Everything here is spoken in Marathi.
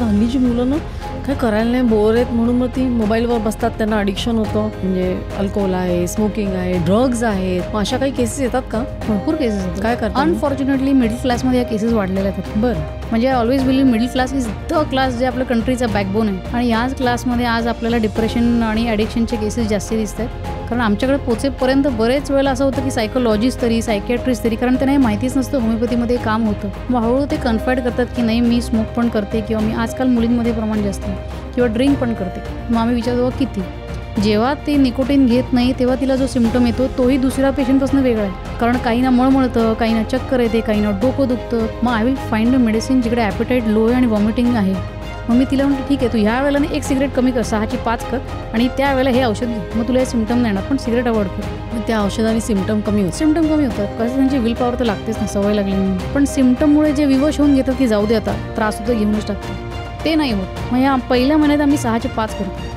आता हल्लीची मुलं ना काय करायला नाही, बोर आहेत म्हणून मग ती मोबाईलवर बसतात, त्यांना अडिक्शन होतं. म्हणजे अल्कोहोल आहे, स्मोकिंग आहे, ड्रग्ज आहेत. मग अशा काही केसेस येतात का? भरपूर केसेस येतात. काय करतात? अनफॉर्च्युनेटली मिडल क्लासमध्ये या केसेस वाढलेल्या आहेत. बरं. म्हणजे always believe middle class is the class जे आपल्या कंट्रीचा बॅकबोन आहे. आणि याच क्लासमध्ये आज आपल्याला डिप्रेशन आणि ॲडिक्शनचे केसेस जास्त दिसत आहेत. कारण आमच्याकडे पोचेपर्यंत बरेच वेळेला असं होतं की सायकोलॉजिस्ट तरी, सायकॅट्रिस्ट तरी, कारण त्यांना हे माहितीच नसतं होमिओपॅथीमध्ये काम होतं. मग हळूहळू ते कन्फाईड करतात की नाही, मी स्मोक पण करते किंवा मी आजकाल मुलींमध्ये प्रमाण जास्त आहे किंवा ड्रिंक पण करते. मग आम्ही विचारतो किती. जेव्हा ते निकोटीन घेत नाही तेव्हा तिला जो सिम्पटम येतो तोही दुसऱ्या पेशंटपासून वेगळा आहे. कारण काहींना मळमळतं, काहींना चक्कर येते, काहींना डोकं दुखतं. मग I will find a medicine जिकडे ॲपेटाईट लो आहे आणि व्हॉमिटिंग आहे. मग मी तिला म्हणते ठीक आहे, तू ह्या वेळेला एक सिगरेट कमी कर, 6ची 5 कर आणि त्या वेळेला हे औषध घे, मग तुला हे सिम्पटम नाही येणार, पण सिगरेट अवॉइड कर. मग त्या औषधाने सिम्पटम कमी होतं. सिम्पटम कमी होतात. कसं त्यांची विल पॉवर तर लागतेच ना, सवय लागली म्हणून. पण सिम्पटममुळे जे विवश होऊन घेतात की जाऊ दे आता, त्रास होतं घेऊनच टाकतात, ते नाही होत. मग या पहिल्या महिन्यात आम्ही 6चे 5 करतो.